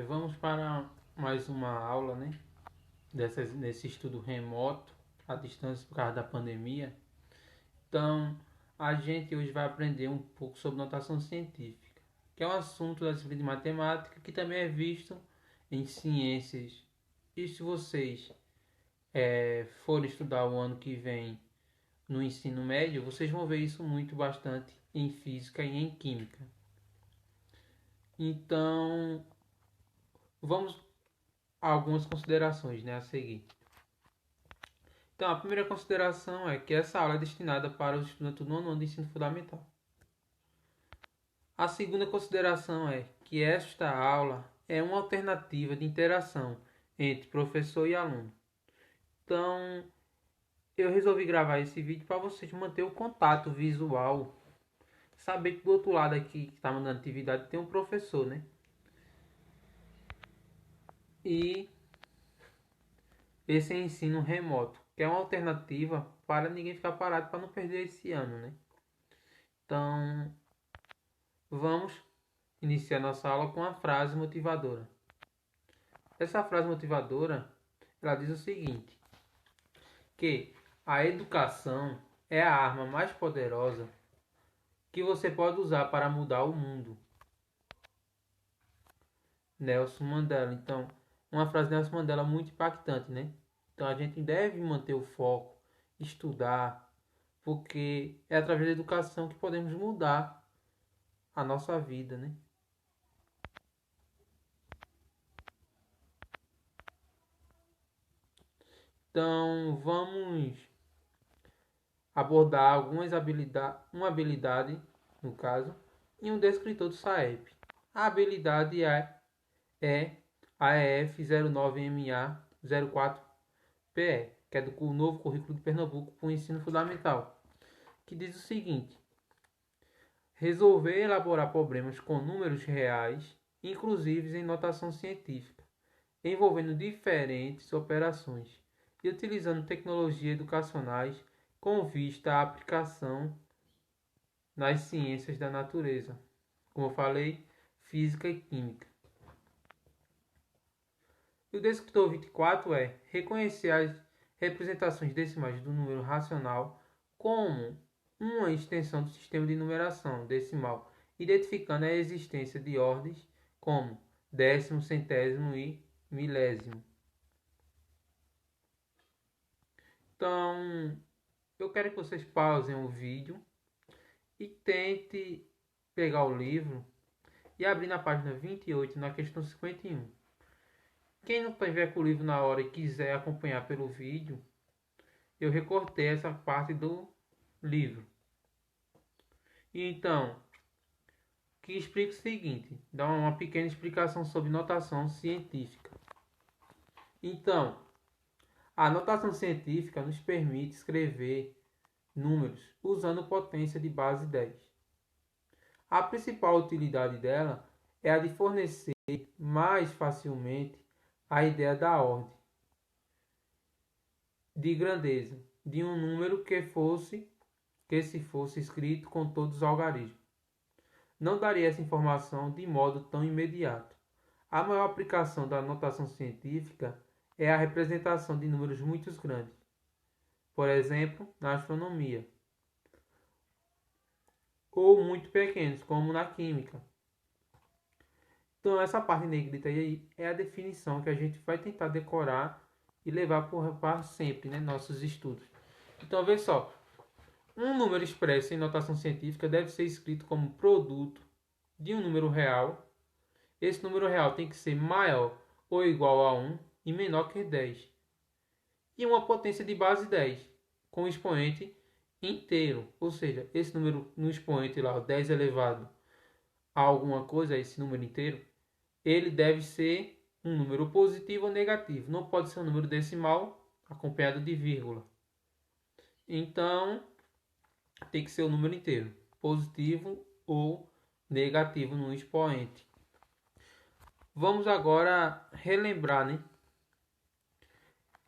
Vamos para mais uma aula, né? Nesse estudo remoto, à distância por causa da pandemia. Então, a gente hoje vai aprender um pouco sobre notação científica, que é um assunto da disciplina de matemática que também é visto em ciências. E se vocês forem estudar o ano que vem no ensino médio, vocês vão ver isso muito bastante em física e em química. Então, vamos a algumas considerações, né, a seguir. Então, a primeira consideração é que essa aula é destinada para os estudantes do nono ano de ensino fundamental. A segunda consideração é que esta aula é uma alternativa de interação entre professor e aluno. Então, eu resolvi gravar esse vídeo para vocês manter o contato visual. Saber que do outro lado aqui, que está mandando atividade, tem um professor, né? E esse é ensino remoto, que é uma alternativa para ninguém ficar parado, para não perder esse ano, né? Então, vamos iniciar nossa aula com a frase motivadora. Essa frase motivadora, ela diz o seguinte, que a educação é a arma mais poderosa que você pode usar para mudar o mundo. Nelson Mandela. Então, uma frase de Nelson Mandela muito impactante, né? Então, a gente deve manter o foco, estudar, porque é através da educação que podemos mudar a nossa vida, né? Então, vamos abordar uma habilidade, no caso, e um descritor do SAEP. A habilidade é AEF 09MA04PE, que é do novo currículo de Pernambuco para o ensino fundamental, que diz o seguinte: resolver e elaborar problemas com números reais, inclusive em notação científica, envolvendo diferentes operações e utilizando tecnologias educacionais com vista à aplicação nas ciências da natureza, como eu falei, física e química. E o descritor 24 é reconhecer as representações decimais do número racional como uma extensão do sistema de numeração decimal, identificando a existência de ordens como décimo, centésimo e milésimo. Então, eu quero que vocês pausem o vídeo e tente pegar o livro e abrir na página 28, na questão 51. Quem não tiver com o livro na hora e quiser acompanhar pelo vídeo, eu recortei essa parte do livro. Então, que explica o seguinte, dá uma pequena explicação sobre notação científica. Então, a notação científica nos permite escrever números usando potência de base 10. A principal utilidade dela é a de fornecer mais facilmente a ideia da ordem de grandeza de um número que se fosse escrito com todos os algarismos. Não daria essa informação de modo tão imediato. A maior aplicação da notação científica é a representação de números muito grandes, por exemplo, na astronomia, ou muito pequenos, como na química. Então, essa parte negrita aí é a definição que a gente vai tentar decorar e levar para sempre, né, nossos estudos. Então, vê só. Um número expresso em notação científica deve ser escrito como produto de um número real. Esse número real tem que ser maior ou igual a 1 e menor que 10. E uma potência de base 10, com expoente inteiro. Ou seja, esse número no expoente lá, 10 elevado a alguma coisa, esse número inteiro, ele deve ser um número positivo ou negativo. Não pode ser um número decimal acompanhado de vírgula. Então, tem que ser o número inteiro, positivo ou negativo no expoente. Vamos agora relembrar, né?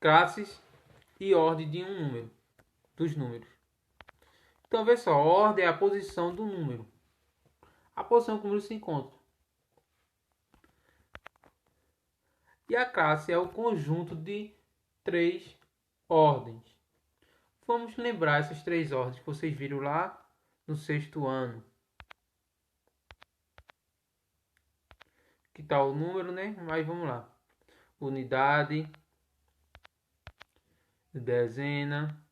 Classes e ordem de um número, dos números. Então, vê só, ordem é a posição do número. A posição que o número se encontra. E a classe é o conjunto de 3 ordens. Vamos lembrar essas 3 ordens que vocês viram lá no 6º ano. Que tá o número, né? Mas vamos lá. Unidade, dezena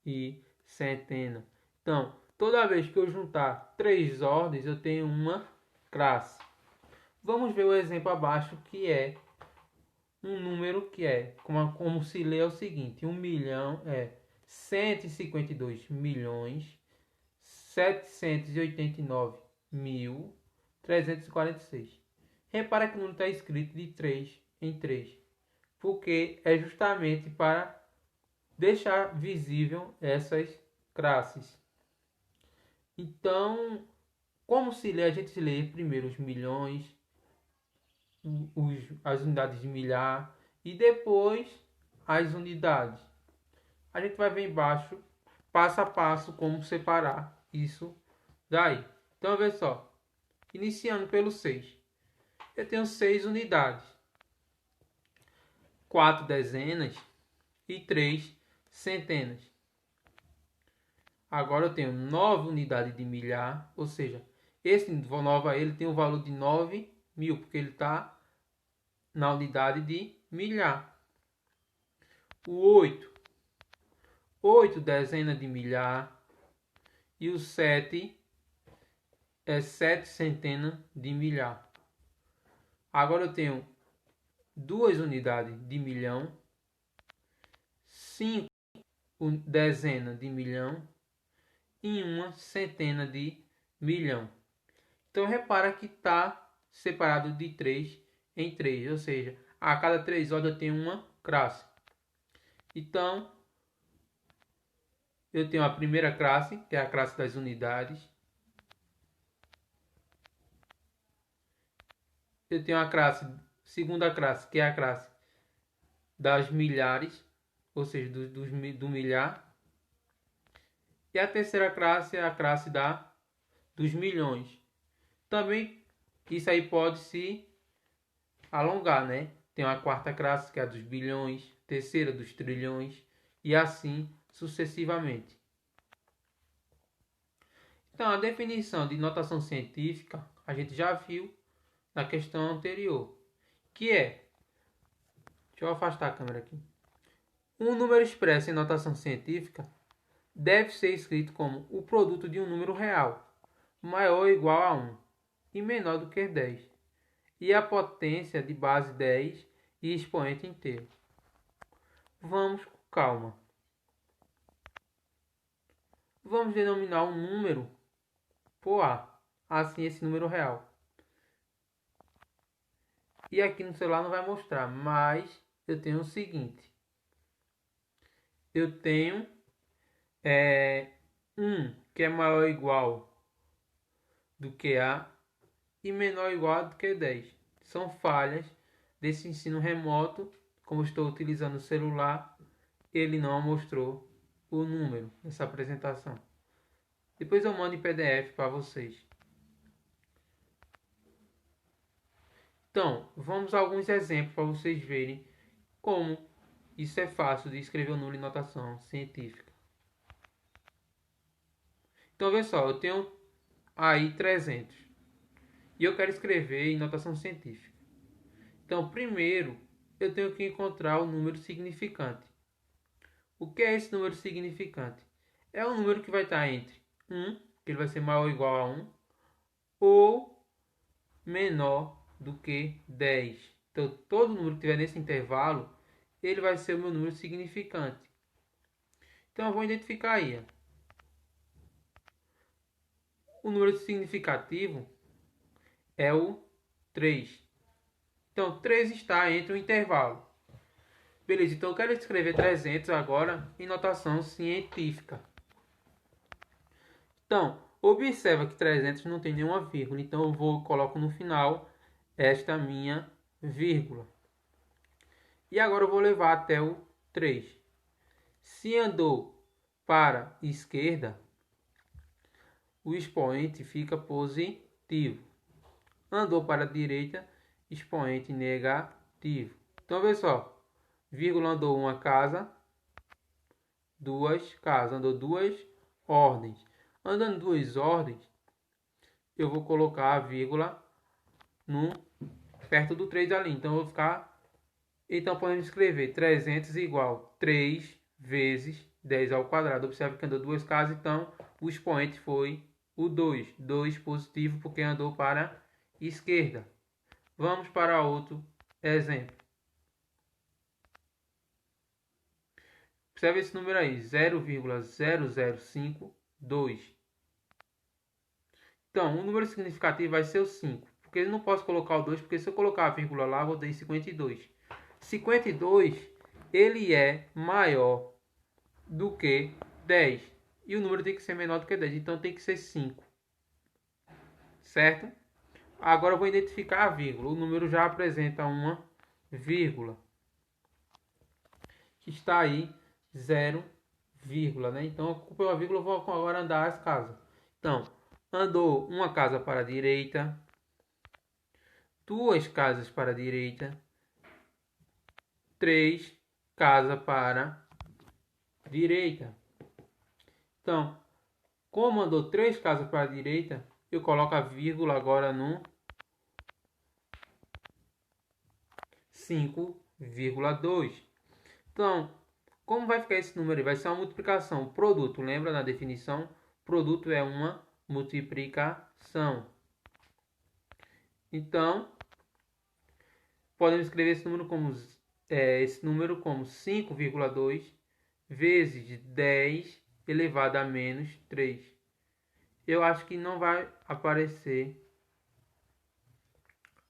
e centena. Então, toda vez que eu juntar 3 ordens, eu tenho uma classe. Vamos ver o exemplo abaixo, que é um número que é, como se lê, é o seguinte: 1 milhão é 152 milhões 789 mil 346. Repara que o número está escrito de 3 em 3, porque é justamente para deixar visível essas classes. Então, como se lê? A gente lê primeiro os milhões, as unidades de milhar e depois as unidades. A gente vai ver embaixo, passo a passo, como separar isso daí. Então, veja só. Iniciando pelo 6. Eu tenho 6 unidades, 4 dezenas e 3 centenas. Agora eu tenho 9 unidades de milhar, ou seja, esse 9 ele tem um valor de 9.000, porque ele está na unidade de milhar. O 8 dezenas de milhar. E o 7 é 7 centenas de milhar. Agora eu tenho 2 unidades de milhão, 5 dezenas de milhão e 1 centena de milhão. Então repara que está separado de 3 em 3, ou seja, a cada 3 ordens eu tenho uma classe. Então, eu tenho a primeira classe, que é a classe das unidades. Eu tenho a segunda classe, que é a classe das milhares, ou seja, do milhar. E a terceira classe é a classe dos milhões. Também isso aí pode se alongar, né? Tem a quarta classe, que é a dos bilhões, terceira dos trilhões e assim sucessivamente. Então, a definição de notação científica a gente já viu na questão anterior, que é, deixa eu afastar a câmera aqui. Um número expresso em notação científica deve ser escrito como o produto de um número real, maior ou igual a 1 e menor do que 10, e a potência de base 10 e expoente inteiro. Vamos com calma. Vamos denominar um número por A, assim esse número real. E aqui no celular não vai mostrar, mas eu tenho o seguinte. Eu tenho 1, que é maior ou igual do que A, e menor ou igual do que 10. São falhas desse ensino remoto. Como estou utilizando o celular, ele não mostrou o número nessa apresentação. Depois eu mando em PDF para vocês. Então, vamos a alguns exemplos para vocês verem como isso é fácil de escrever o número em notação científica. Então, veja só, eu tenho aí 300 e eu quero escrever em notação científica. Então, primeiro, eu tenho que encontrar o número significante. O que é esse número significante? É um número que vai estar entre 1, que ele vai ser maior ou igual a 1, ou menor do que 10. Então, todo número que estiver nesse intervalo, ele vai ser o meu número significante. Então, eu vou identificar aí. O número significativo é o 3. Então, 3 está entre o intervalo. Beleza, então eu quero escrever 300 agora em notação científica. Então, observa que 300 não tem nenhuma vírgula, então eu coloco no final esta minha vírgula. E agora eu vou levar até o 3. Se andou para a esquerda, o expoente fica positivo. Andou para a direita, expoente negativo. Então, vê só. Vírgula andou uma casa, duas casas. Andou duas ordens. Andando duas ordens, eu vou colocar a vírgula perto do 3 ali. Então, eu vou ficar... Então, podemos escrever 300 igual 3 vezes 10 ao quadrado. Observe que andou duas casas, então o expoente foi o 2. 2 positivo porque andou para a esquerda. Vamos para outro exemplo. Observe esse número aí, 0,0052. Então, o número significativo vai ser o 5. Porque eu não posso colocar o 2, porque se eu colocar a vírgula lá, eu vou ter 52. 52, ele é maior do que 10. E o número tem que ser menor do que 10, então tem que ser 5. Certo? Agora eu vou identificar a vírgula. O número já apresenta uma vírgula. Que está aí 0, né? Então, ocupei a vírgula, eu vou agora andar as casas. Então, andou uma casa para a direita, duas casas para a direita, 3 casas para a direita. Então, como andou 3 casas para a direita, eu coloco a vírgula agora no 5,2. Então, como vai ficar esse número aí? Vai ser uma multiplicação. Produto, lembra na definição? Produto é uma multiplicação. Então, podemos escrever esse número como 5,2 vezes 10 elevado a menos 3. Eu acho que não vai aparecer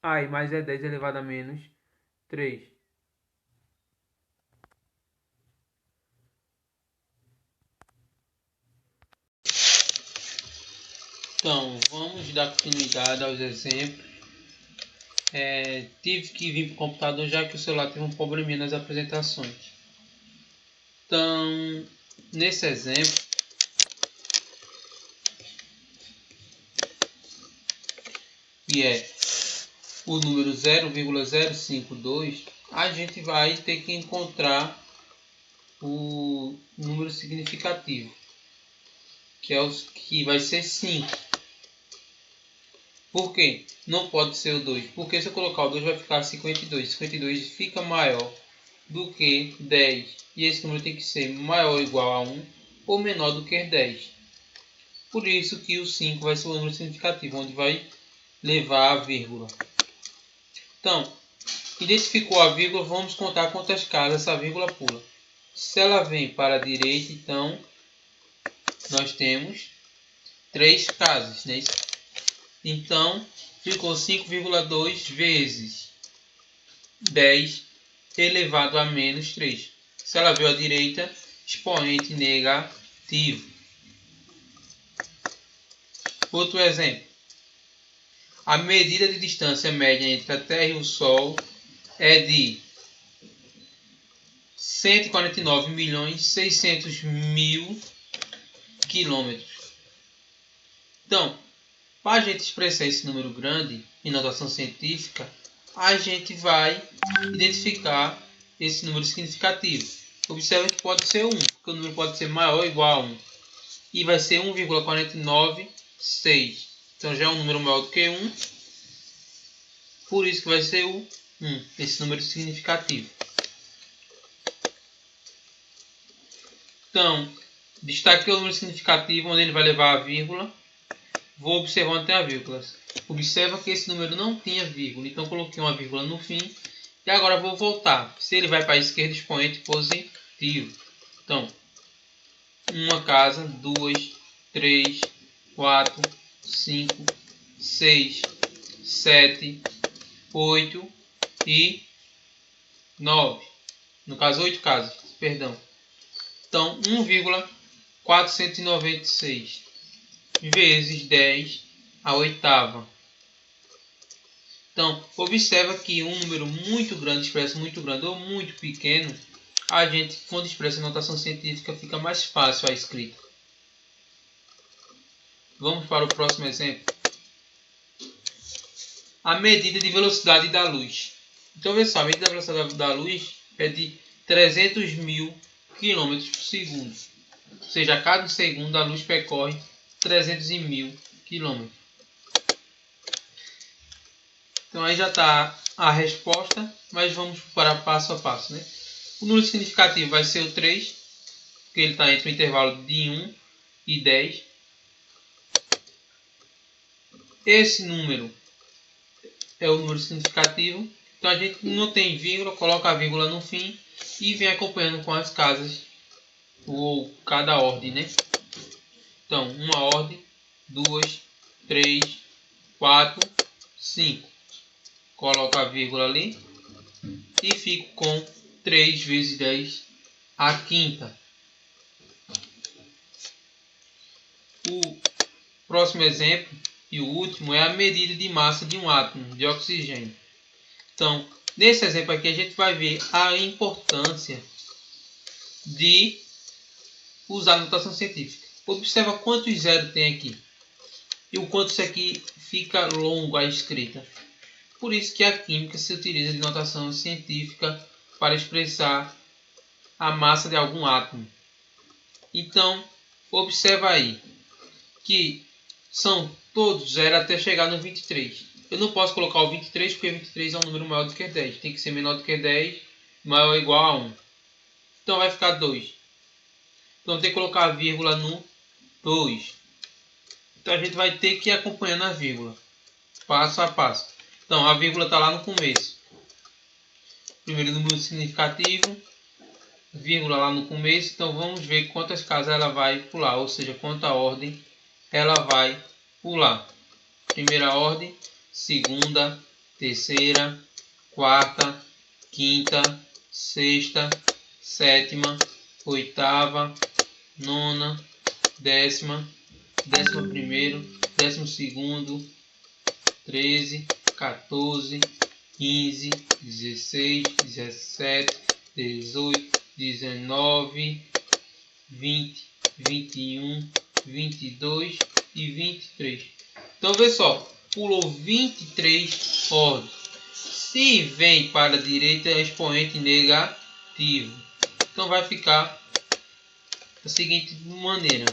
aí, mas é 10 elevado a menos 3. Então, vamos dar continuidade aos exemplos. Tive que vir para o computador já que o celular teve um probleminha nas apresentações. Então, nesse exemplo, que é o número 0,052, a gente vai ter que encontrar o número significativo, que vai ser 5. Por quê? Não pode ser o 2. Porque se eu colocar o 2 vai ficar 52. 52 fica maior do que 10. E esse número tem que ser maior ou igual a 1 ou menor do que 10. Por isso que o 5 vai ser o número significativo, onde vai levar a vírgula. Então, identificou a vírgula, vamos contar quantas casas essa vírgula pula. Se ela vem para a direita, então nós temos 3 casas, né? Então, ficou 5,2 vezes 10 elevado a menos 3. Se ela veio à direita, expoente negativo. Outro exemplo. A medida de distância média entre a Terra e o Sol é de 149.600.000 quilômetros. Então, para a gente expressar esse número grande em notação científica, a gente vai identificar esse número significativo. Observe que pode ser 1, porque o número pode ser maior ou igual a 1. E vai ser 1,496. Então já é um número maior do que 1. Por isso que vai ser o 1, esse número significativo. Então, destaquei o número significativo onde ele vai levar a vírgula. Vou observar onde tem a vírgula. Observa que esse número não tinha vírgula, então coloquei uma vírgula no fim. E agora vou voltar. Se ele vai para a esquerda, expoente positivo. Então, uma casa, 2, 3, 4, 5, 6, 7, 8 e 9. No caso, 8 casas, perdão. Então, 1,496 vezes 10 a oitava. Então, observa que um número muito grande expressa muito grande ou muito pequeno, a gente, quando expressa em notação científica, fica mais fácil a escrita. Vamos para o próximo exemplo. A medida de velocidade da luz. Então, veja só, a medida da velocidade da luz é de 300.000 km por segundo. Ou seja, a cada segundo a luz percorre 300.000 km. Então aí já está a resposta, mas vamos para passo a passo, né? O número significativo vai ser o 3, porque ele está entre o intervalo de 1 e 10. Esse número é o número significativo. Então a gente não tem vírgula, coloca a vírgula no fim e vem acompanhando com as casas ou cada ordem, né? Então, uma ordem, 2, 3, 4, 5. Coloco a vírgula ali e fico com 3 vezes 10 a quinta. O próximo exemplo e o último é a medida de massa de um átomo de oxigênio. Então, nesse exemplo aqui a gente vai ver a importância de usar a notação científica. Observa quantos zeros tem aqui e o quanto isso aqui fica longo a escrita. Por isso que a química se utiliza de notação científica para expressar a massa de algum átomo. Então, observa aí que são todos zero até chegar no 23. Eu não posso colocar o 23 porque 23 é um número maior do que 10. Tem que ser menor do que 10, maior ou igual a 1. Então vai ficar 2. Então tem que colocar a vírgula no 2. Então a gente vai ter que ir acompanhando a vírgula, passo a passo. Então a vírgula está lá no começo. Primeiro número significativo, vírgula lá no começo. Então vamos ver quantas casas ela vai pular, ou seja, quanta ordem ela vai pular. Primeira ordem, segunda, terceira, quarta, quinta, sexta, sétima, oitava, nona, décima, 11º, 12º, 13, 14, 15, 16, 17, 18, 19, 20, 21, 22 e 23. Então, vê só, pulou 23 ordens. Se vem para a direita, é expoente negativo. Então, vai ficar da seguinte maneira.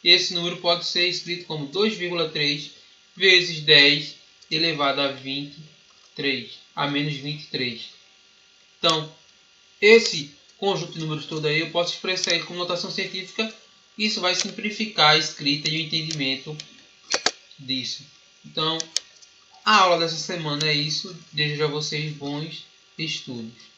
Esse número pode ser escrito como 2,3 vezes 10 elevado a 23, a menos 23. Então, esse conjunto de números todo aí, eu posso expressar ele como notação científica. Isso vai simplificar a escrita e o entendimento disso. Então, a aula dessa semana é isso. Desejo a vocês bons estudos.